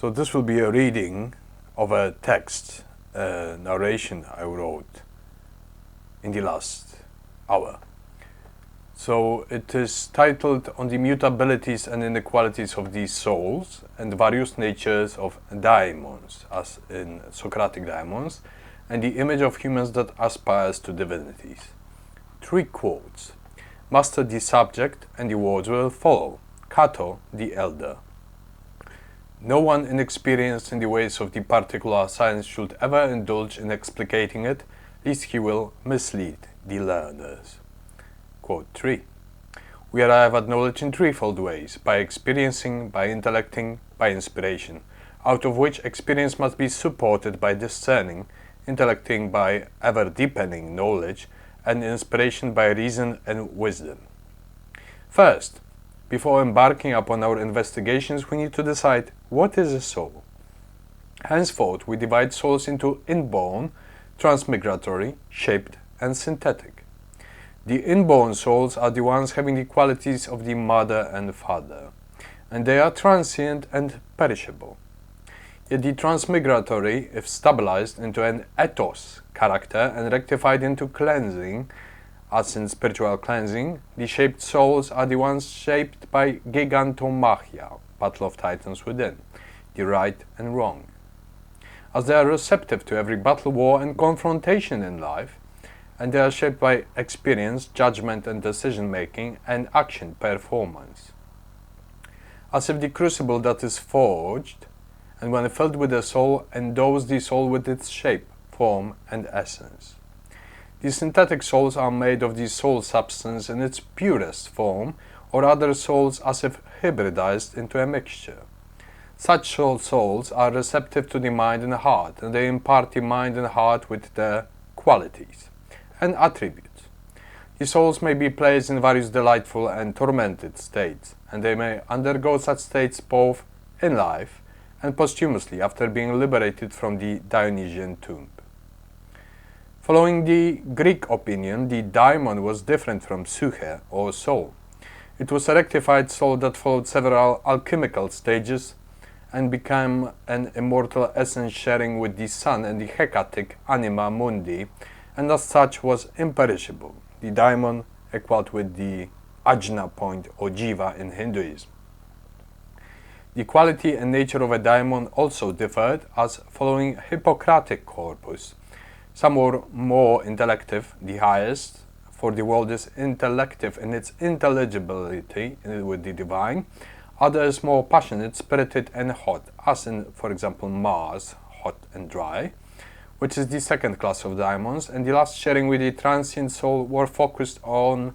So this will be a reading of a text, narration I wrote in the last hour. So it is titled On the Mutabilities and Inequalities of these Souls and Various Natures of Daimons, as in Socratic Daimons, and the image of humans that aspires to divinities. 3 quotes. Master the subject and the words will follow. Cato the Elder. No one inexperienced in the ways of the particular science should ever indulge in explicating it, lest he will mislead the learners. Quote 3. We arrive at knowledge in threefold ways: by experiencing, by intellecting, by inspiration, out of which experience must be supported by discerning, intellecting by ever-deepening knowledge, and inspiration by reason and wisdom. First, before embarking upon our investigations, we need to decide what is a soul. Henceforth, we divide souls into inborn, transmigratory, shaped, and synthetic. The inborn souls are the ones having the qualities of the mother and father, and they are transient and perishable. Yet the transmigratory, if stabilized into an ethos character and rectified into cleansing, as in spiritual cleansing, the shaped souls are the ones shaped by gigantomachia, battle of titans within, the right and wrong. As they are receptive to every battle, war, and confrontation in life, and they are shaped by experience, judgment and decision-making, and action performance. As if the crucible that is forged, and when filled with the soul, endows the soul with its shape, form, and essence. The synthetic souls are made of the soul substance in its purest form, or other souls as if hybridized into a mixture. Such souls are receptive to the mind and heart, and they impart the mind and heart with their qualities and attributes. The souls may be placed in various delightful and tormented states, and they may undergo such states both in life and posthumously after being liberated from the Dionysian tomb. Following the Greek opinion, the daimon was different from psyche or soul. It was a rectified soul that followed several alchemical stages and became an immortal essence sharing with the sun and the Hecatic anima mundi, and as such was imperishable. The daimon equaled with the ajna point or jiva in Hinduism. The quality and nature of a daimon also differed, as following Hippocratic corpus. Some were more intellective, the highest, for the world is intellective in its intelligibility with the divine. Others more passionate, spirited and hot, as in, for example, Mars, hot and dry, which is the second class of daimons, and the last, sharing with the transient soul, were focused on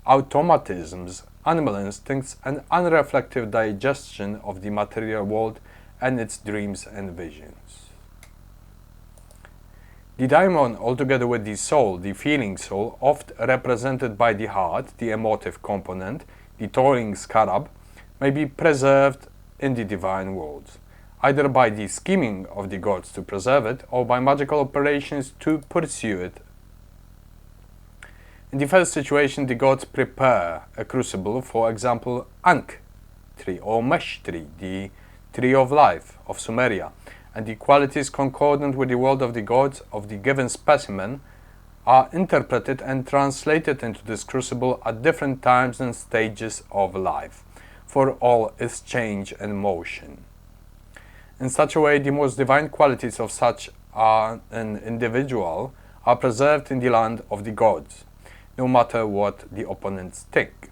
automatisms, animal instincts, and unreflective digestion of the material world and its dreams and visions. The daimon, altogether with the soul, the feeling soul, oft represented by the heart, the emotive component, the toiling scarab, may be preserved in the divine world, either by the scheming of the gods to preserve it, or by magical operations to pursue it. In the first situation, the gods prepare a crucible, for example, Ankh tree or Mesh tree, the tree of life of Sumeria, and the qualities concordant with the world of the gods of the given specimen are interpreted and translated into this crucible at different times and stages of life, for all is change and motion. In such a way, the most divine qualities of such an individual are preserved in the land of the gods, no matter what the opponents think,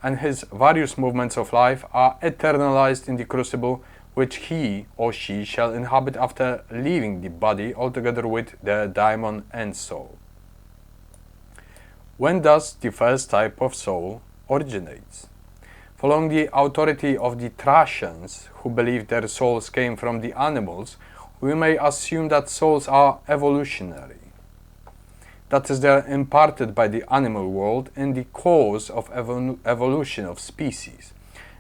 and his various movements of life are eternalized in the crucible, which he or she shall inhabit after leaving the body, altogether with the daimon and soul. When does the first type of soul originates? Following the authority of the Thracians, who believed their souls came from the animals, we may assume that souls are evolutionary. That is, they are imparted by the animal world in the course of evolution of species.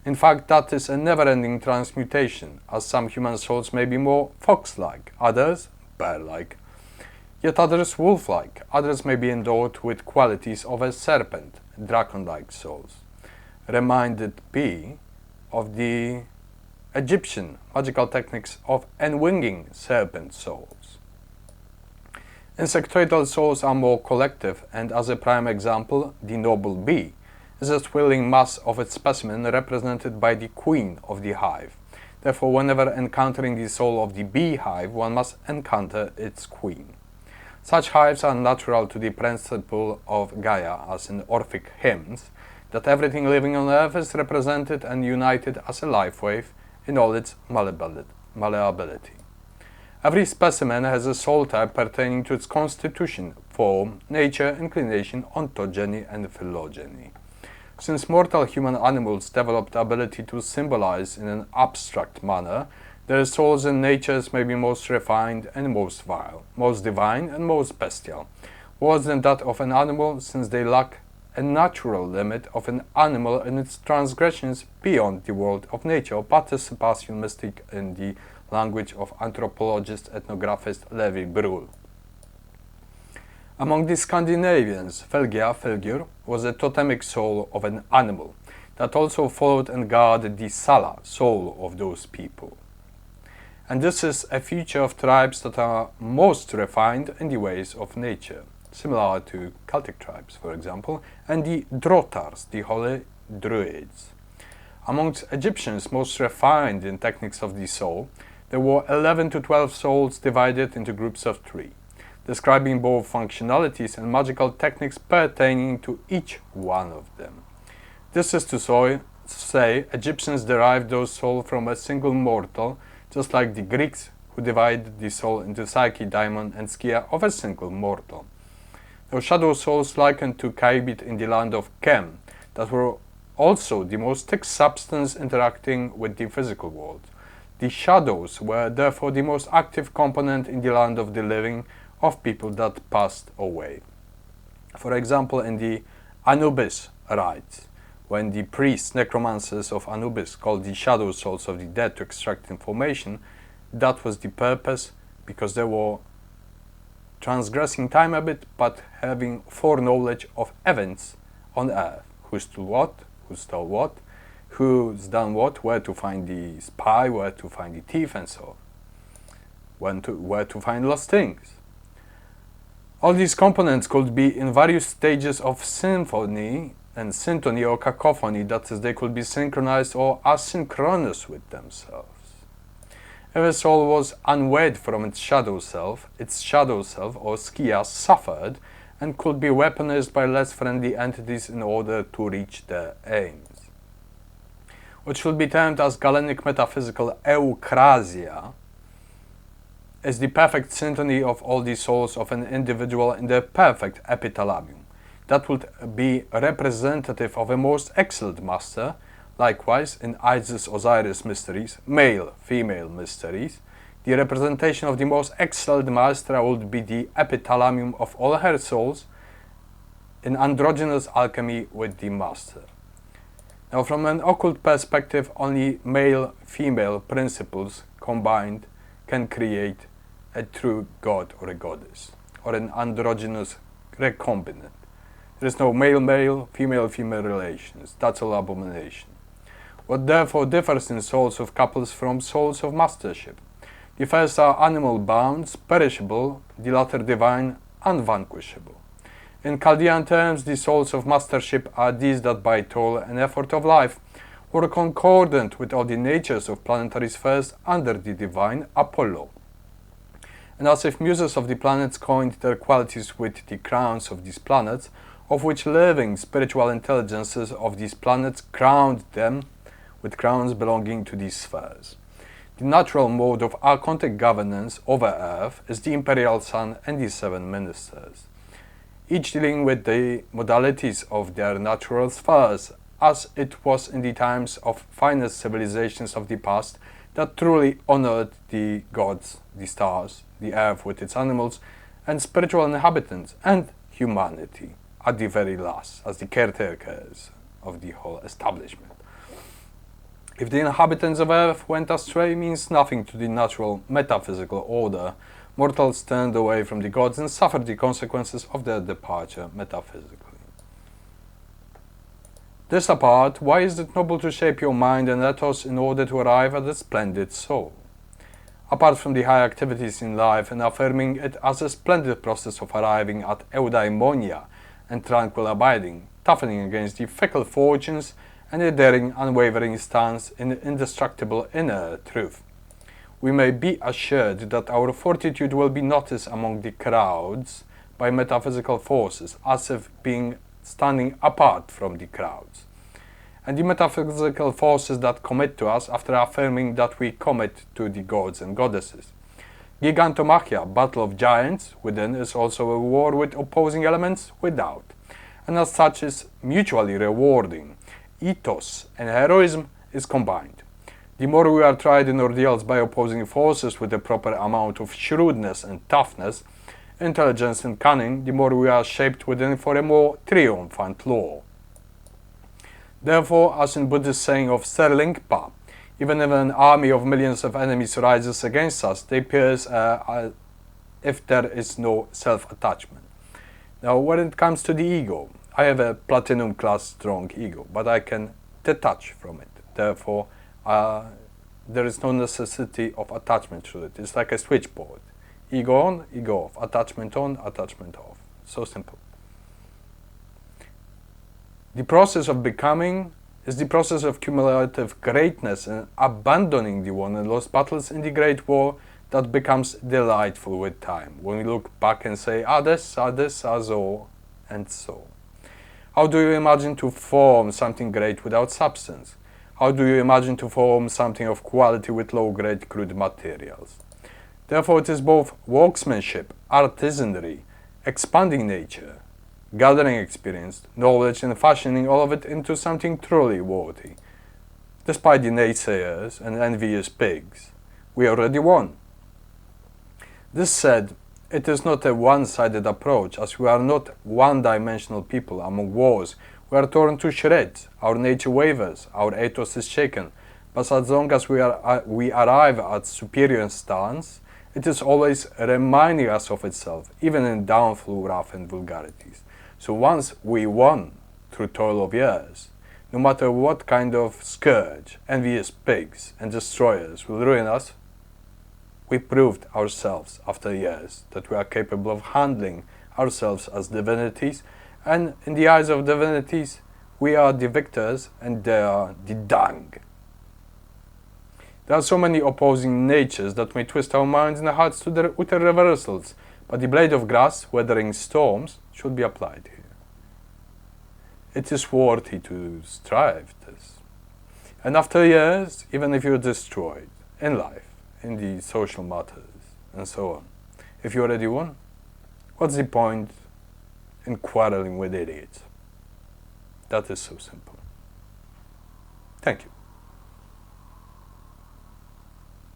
In fact, that is a never-ending transmutation, as some human souls may be more fox-like, others bear-like, yet others wolf-like, others may be endowed with qualities of a serpent, dragon-like souls. Reminded be of the Egyptian magical techniques of enwinging serpent souls. Insectoidal souls are more collective, and as a prime example, the noble bee is a swirling mass of its specimen represented by the queen of the hive. Therefore, whenever encountering the soul of the beehive, one must encounter its queen. Such hives are natural to the principle of Gaia, as in Orphic hymns, that everything living on earth is represented and united as a life wave in all its malleability. Every specimen has a soul type pertaining to its constitution, form, nature, inclination, ontogeny, and phylogeny. Since mortal human animals developed the ability to symbolize in an abstract manner, their souls and natures may be most refined and most vile, most divine and most bestial, worse than that of an animal, since they lack a natural limit of an animal and its transgressions beyond the world of nature, or participation mystique in the language of anthropologist ethnographist Levi Brühl. Among the Scandinavians, Felgjur was a totemic soul of an animal that also followed and guarded the Sala, soul of those people. And this is a feature of tribes that are most refined in the ways of nature, similar to Celtic tribes, for example, and the Drotars, the holy Druids. Amongst Egyptians most refined in techniques of the soul, there were 11 to 12 souls divided into groups of 3, describing both functionalities and magical techniques pertaining to each one of them. This is to say, Egyptians derived those souls from a single mortal, just like the Greeks, who divided the soul into Psyche, Daimon, and Skia of a single mortal. Those shadow souls likened to Kaibit in the land of Kem, that were also the most thick substance interacting with the physical world. The shadows were therefore the most active component in the land of the living of people that passed away. For example, in the Anubis rites, when the priests, necromancers of Anubis, called the shadow souls of the dead to extract information, that was the purpose, because they were transgressing time a bit, but having foreknowledge of events on earth. Who stole what, who stole what, who's done what, where to find the spy, where to find the thief, and so on. Where to find lost things. All these components could be in various stages of symphony and syntony or cacophony, that is, they could be synchronized or asynchronous with themselves. If a soul was unwed from its shadow self or Skia suffered and could be weaponized by less friendly entities in order to reach their aims. What should be termed as Galenic metaphysical eukrasia is the perfect syntony of all the souls of an individual in their perfect epithalamium. That would be representative of a most excellent master. Likewise, in Isis-Osiris mysteries, male-female mysteries, the representation of the most excellent maestra would be the epithalamium of all her souls in androgynous alchemy with the master. Now, from an occult perspective, only male-female principles combined can create a true god or a goddess, or an androgynous recombinant. There is no male-male, female-female relations. That's all abomination. What therefore differs in souls of couples from souls of mastership? The first are animal-bound, perishable, the latter divine, unvanquishable. In Chaldean terms, the souls of mastership are these that by toil and effort of life were concordant with all the natures of planetary spheres under the divine Apollo. And as if muses of the planets coined their qualities with the crowns of these planets, of which living spiritual intelligences of these planets crowned them with crowns belonging to these spheres. The natural mode of archontic governance over Earth is the imperial sun and the 7 ministers, each dealing with the modalities of their natural spheres, as it was in the times of finest civilizations of the past that truly honored the gods, the stars, the earth with its animals, and spiritual inhabitants, and humanity at the very last, as the caretakers of the whole establishment. If the inhabitants of Earth went astray, means nothing to the natural metaphysical order. Mortals turned away from the gods and suffered the consequences of their departure metaphysically. This apart, why is it noble to shape your mind and ethos in order to arrive at a splendid soul? Apart from the high activities in life and affirming it as a splendid process of arriving at eudaimonia and tranquil abiding, toughening against the fickle fortunes and a daring, unwavering stance in indestructible inner truth, we may be assured that our fortitude will be noticed among the crowds by metaphysical forces as if being standing apart from the crowds. And the metaphysical forces that commit to us after affirming that we commit to the gods and goddesses. Gigantomachia, battle of giants within, is also a war with opposing elements without, and as such is mutually rewarding. Ethos and heroism is combined. The more we are tried in ordeals by opposing forces with the proper amount of shrewdness and toughness, intelligence and cunning, the more we are shaped within for a more triumphant law. Therefore, as in Buddha's saying of Serlingpa, even if an army of millions of enemies rises against us, they pierce if there is no self-attachment. Now, when it comes to the ego, I have a platinum class strong ego, but I can detach from it. Therefore, there is no necessity of attachment to it. It's like a switchboard. Ego on, ego off. Attachment on, attachment off. So simple. The process of becoming is the process of cumulative greatness and abandoning the won and lost battles in the great war that becomes delightful with time. When we look back and say, ades, so, and so. How do you imagine to form something great without substance? How do you imagine to form something of quality with low-grade crude materials? Therefore, it is both workmanship, artisanry, expanding nature, gathering experience, knowledge, and fashioning all of it into something truly worthy. Despite the naysayers and envious pigs, we already won. This said, it is not a one-sided approach, as we are not one-dimensional people among wars. We are torn to shreds, our nature wavers, our ethos is shaken, but as long as we arrive at superior stance, it is always reminding us of itself, even in downflow, wrath, and vulgarities. So once we won through toil of years, no matter what kind of scourge, envious pigs, and destroyers will ruin us, we proved ourselves after years that we are capable of handling ourselves as divinities, and in the eyes of divinities, we are the victors and they are the dung. There are so many opposing natures that may twist our minds and hearts to their utter reversals, but the blade of grass, weathering storms, should be applied here. It is worthy to strive this. And after years, even if you're destroyed in life, in the social matters, and so on, if you already won, what's the point in quarreling with idiots? That is so simple. Thank you.